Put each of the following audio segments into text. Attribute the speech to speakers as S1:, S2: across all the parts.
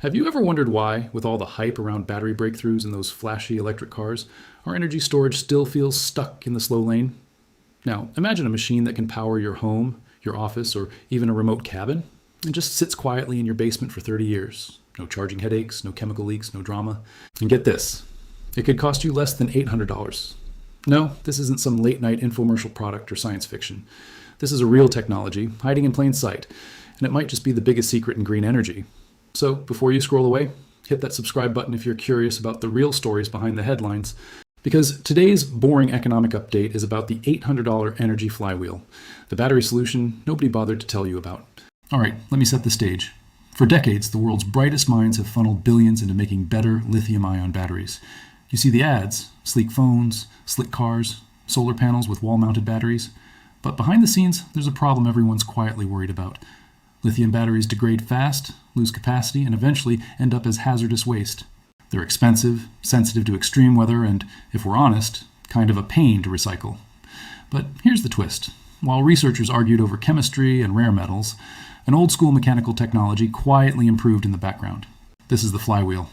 S1: Have you ever wondered why, with all the hype around battery breakthroughs in those flashy electric cars, our energy storage still feels stuck in the slow lane? Now, imagine a machine that can power your home, your office, or even a remote cabin, and just sits quietly in your basement for 30 years. No charging headaches, no chemical leaks, no drama. And get this, it could cost you less than $800. No, this isn't some late-night infomercial product or science fiction. This is a real technology, hiding in plain sight, and it might just be the biggest secret in green energy. So, before you scroll away, hit that subscribe button if you're curious about the real stories behind the headlines, because today's boring economic update is about the $800 energy flywheel, the battery solution nobody bothered to tell you about. All right, let me set the stage. For decades, the world's brightest minds have funneled billions into making better lithium-ion batteries. You see the ads, sleek phones, slick cars, solar panels with wall-mounted batteries. But behind the scenes, there's a problem everyone's quietly worried about. Lithium batteries degrade fast, lose capacity, and eventually end up as hazardous waste. They're expensive, sensitive to extreme weather, and, if we're honest, kind of a pain to recycle. But here's the twist. While researchers argued over chemistry and rare metals, an old-school mechanical technology quietly improved in the background. This is the flywheel.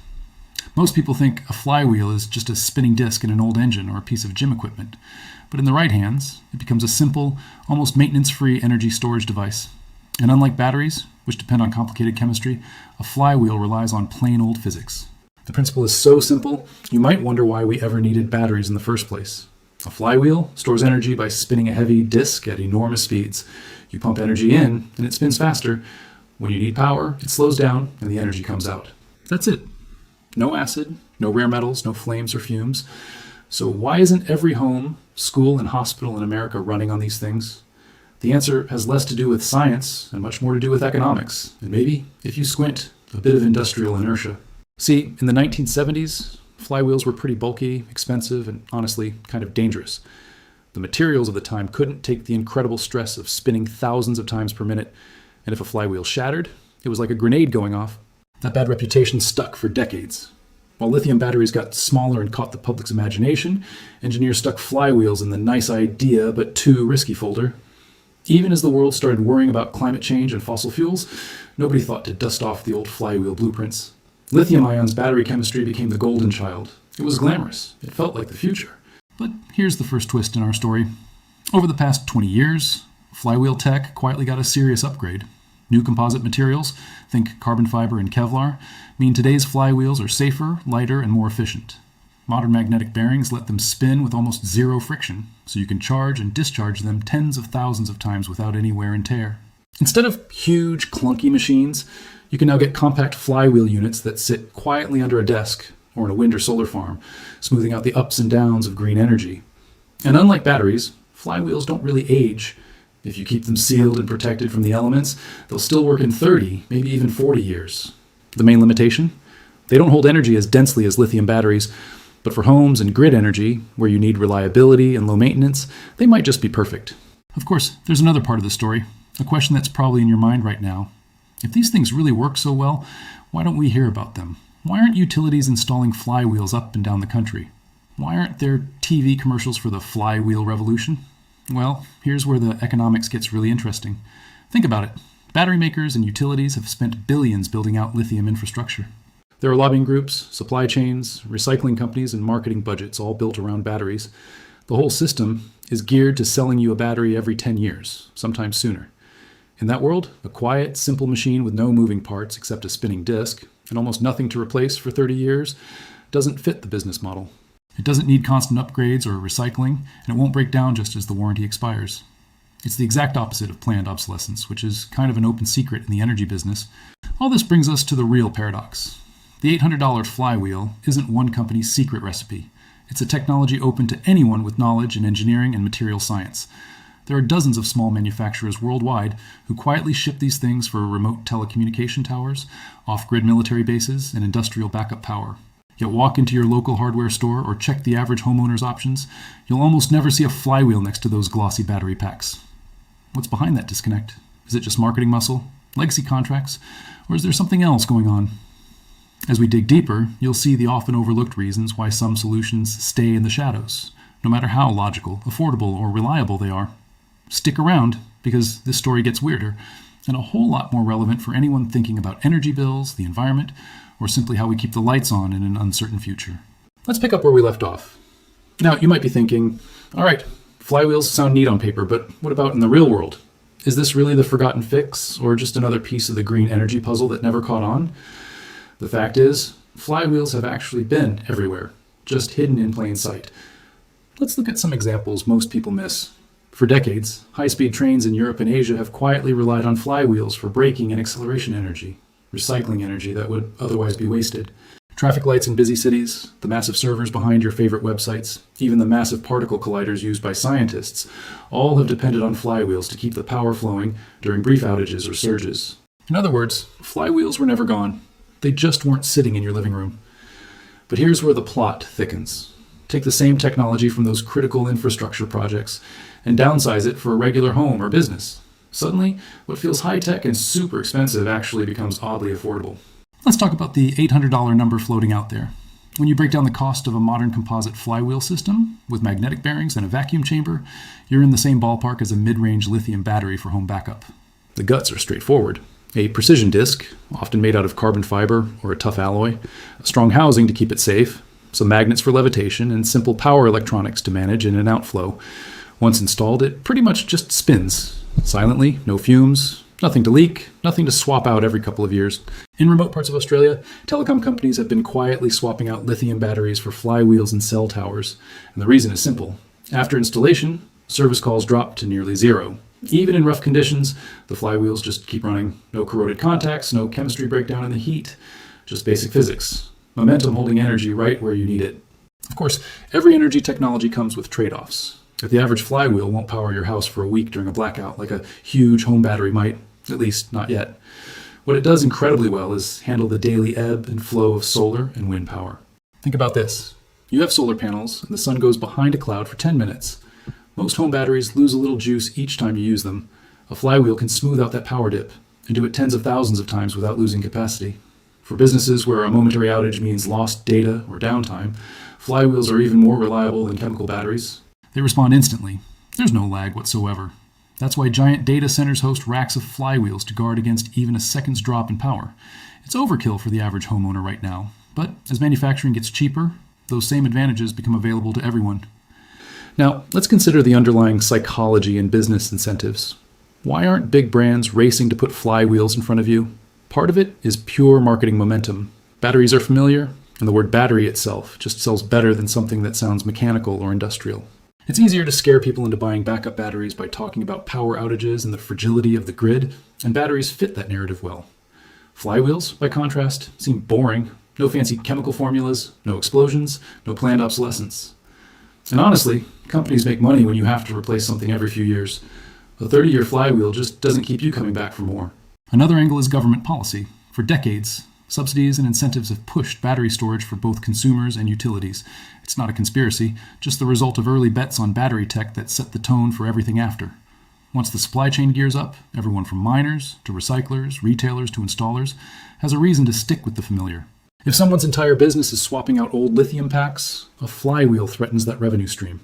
S1: Most people think a flywheel is just a spinning disc in an old engine or a piece of gym equipment. But in the right hands, it becomes a simple, almost maintenance-free energy storage device. And unlike batteries, which depend on complicated chemistry, a flywheel relies on plain old physics. The principle is so simple, you might wonder why we ever needed batteries in the first place. A flywheel stores energy by spinning a heavy disc at enormous speeds. You pump energy in, and it spins faster. When you need power, it slows down, and the energy comes out. That's it. No acid, no rare metals, no flames or fumes. So why isn't every home, school, and hospital in America running on these things? The answer has less to do with science and much more to do with economics, and maybe, if you squint, a bit of industrial inertia. See, in the 1970s, flywheels were pretty bulky, expensive, and honestly, kind of dangerous. The materials of the time couldn't take the incredible stress of spinning thousands of times per minute, and if a flywheel shattered, it was like a grenade going off. That bad reputation stuck for decades. While lithium batteries got smaller and caught the public's imagination, engineers stuck flywheels in the nice idea but too risky folder. Even as the world started worrying about climate change and fossil fuels, nobody thought to dust off the old flywheel blueprints. Lithium-ion's battery chemistry became the golden child. It was glamorous. It felt like the future. But here's the first twist in our story. Over the past 20 years, flywheel tech quietly got a serious upgrade. New composite materials, think carbon fiber and Kevlar, mean today's flywheels are safer, lighter, and more efficient. Modern magnetic bearings let them spin with almost zero friction, so you can charge and discharge them tens of thousands of times without any wear and tear. Instead of huge, clunky machines, you can now get compact flywheel units that sit quietly under a desk or in a wind or solar farm, smoothing out the ups and downs of green energy. And unlike batteries, flywheels don't really age. If you keep them sealed and protected from the elements, they'll still work in 30, maybe even 40 years. The main limitation? They don't hold energy as densely as lithium batteries, but for homes and grid energy, where you need reliability and low maintenance, they might just be perfect. Of course, there's another part of the story, a question that's probably in your mind right now. If these things really work so well, why don't we hear about them? Why aren't utilities installing flywheels up and down the country? Why aren't there TV commercials for the flywheel revolution? Well, here's where the economics gets really interesting. Think about it. Battery makers and utilities have spent billions building out lithium infrastructure. There are lobbying groups, supply chains, recycling companies, and marketing budgets all built around batteries. The whole system is geared to selling you a battery every 10 years, sometimes sooner. In that world, a quiet, simple machine with no moving parts except a spinning disc, and almost nothing to replace for 30 years, doesn't fit the business model. It doesn't need constant upgrades or recycling, and it won't break down just as the warranty expires. It's the exact opposite of planned obsolescence, which is kind of an open secret in the energy business. All this brings us to the real paradox. The $800 flywheel isn't one company's secret recipe. It's a technology open to anyone with knowledge in engineering and material science. There are dozens of small manufacturers worldwide who quietly ship these things for remote telecommunication towers, off-grid military bases, and industrial backup power. Yet walk into your local hardware store or check the average homeowner's options, you'll almost never see a flywheel next to those glossy battery packs. What's behind that disconnect? Is it just marketing muscle, legacy contracts, or is there something else going on? As we dig deeper, you'll see the often overlooked reasons why some solutions stay in the shadows, no matter how logical, affordable, or reliable they are. Stick around, because this story gets weirder. and a whole lot more relevant for anyone thinking about energy bills, the environment, or simply how we keep the lights on in an uncertain future. Let's pick up where we left off. Now, you might be thinking, all right, flywheels sound neat on paper, but what about in the real world? Is this really the forgotten fix, or just another piece of the green energy puzzle that never caught on? The fact is, flywheels have actually been everywhere, just hidden in plain sight. Let's look at some examples most people miss. For decades, high-speed trains in Europe and Asia have quietly relied on flywheels for braking and acceleration energy, recycling energy that would otherwise be wasted. Traffic lights in busy cities, the massive servers behind your favorite websites, even the massive particle colliders used by scientists, all have depended on flywheels to keep the power flowing during brief outages or surges. In other words, flywheels were never gone. They just weren't sitting in your living room. But here's where the plot thickens. Take the same technology from those critical infrastructure projects and downsize it for a regular home or business. Suddenly, what feels high-tech and super expensive actually becomes oddly affordable. Let's talk about the $800 number floating out there. When you break down the cost of a modern composite flywheel system with magnetic bearings and a vacuum chamber, you're in the same ballpark as a mid-range lithium battery for home backup. The guts are straightforward. A precision disc, often made out of carbon fiber or a tough alloy, a strong housing to keep it safe, some magnets for levitation, and simple power electronics to manage in and outflow. Once installed, it pretty much just spins. Silently, no fumes, nothing to leak, nothing to swap out every couple of years. In remote parts of Australia, telecom companies have been quietly swapping out lithium batteries for flywheels and cell towers. And the reason is simple. After installation, service calls drop to nearly zero. Even in rough conditions, the flywheels just keep running. No corroded contacts, no chemistry breakdown in the heat, just basic physics. Momentum holding energy right where you need it. Of course, every energy technology comes with trade-offs. If the average flywheel won't power your house for a week during a blackout like a huge home battery might, at least not yet. What it does incredibly well is handle the daily ebb and flow of solar and wind power. Think about this. You have solar panels and the sun goes behind a cloud for 10 minutes. Most home batteries lose a little juice each time you use them. A flywheel can smooth out that power dip and do it tens of thousands of times without losing capacity. For businesses where a momentary outage means lost data or downtime, flywheels are even more reliable than chemical batteries. They respond instantly. There's no lag whatsoever. That's why giant data centers host racks of flywheels to guard against even a second's drop in power. It's overkill for the average homeowner right now, but as manufacturing gets cheaper, those same advantages become available to everyone. Now, let's consider the underlying psychology and business incentives. Why aren't big brands racing to put flywheels in front of you? Part of it is pure marketing momentum. Batteries are familiar, and the word battery itself just sells better than something that sounds mechanical or industrial. It's easier to scare people into buying backup batteries by talking about power outages and the fragility of the grid, and batteries fit that narrative well. Flywheels, by contrast, seem boring. No fancy chemical formulas, no explosions, no planned obsolescence. And honestly, companies make money when you have to replace something every few years. A 30-year flywheel just doesn't keep you coming back for more. Another angle is government policy. For decades, subsidies and incentives have pushed battery storage for both consumers and utilities. It's not a conspiracy, just the result of early bets on battery tech that set the tone for everything after. Once the supply chain gears up, everyone from miners to recyclers, retailers to installers has a reason to stick with the familiar. If someone's entire business is swapping out old lithium packs, a flywheel threatens that revenue stream.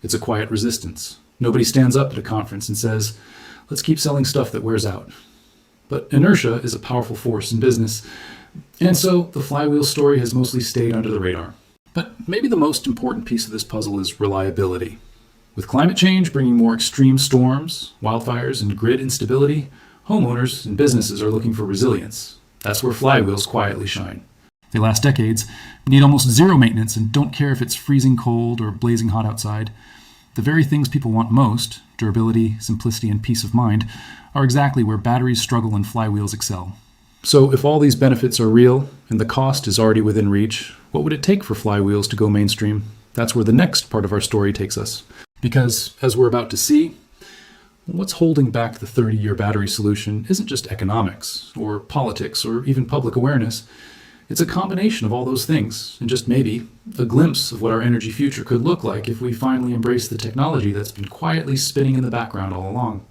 S1: It's a quiet resistance. Nobody stands up at a conference and says, let's keep selling stuff that wears out. But inertia is a powerful force in business, and so the flywheel story has mostly stayed under the radar. But maybe the most important piece of this puzzle is reliability. With climate change bringing more extreme storms, wildfires, and grid instability, homeowners and businesses are looking for resilience. That's where flywheels quietly shine. They last decades, need almost zero maintenance, and don't care if it's freezing cold or blazing hot outside. The very things people want most, durability, simplicity, and peace of mind, are exactly where batteries struggle and flywheels excel. So if all these benefits are real and the cost is already within reach, what would it take for flywheels to go mainstream? That's where the next part of our story takes us. Because, as we're about to see, what's holding back the 30-year battery solution isn't just economics, or politics, or even public awareness. It's a combination of all those things, and just maybe a glimpse of what our energy future could look like if we finally embrace the technology that's been quietly spinning in the background all along.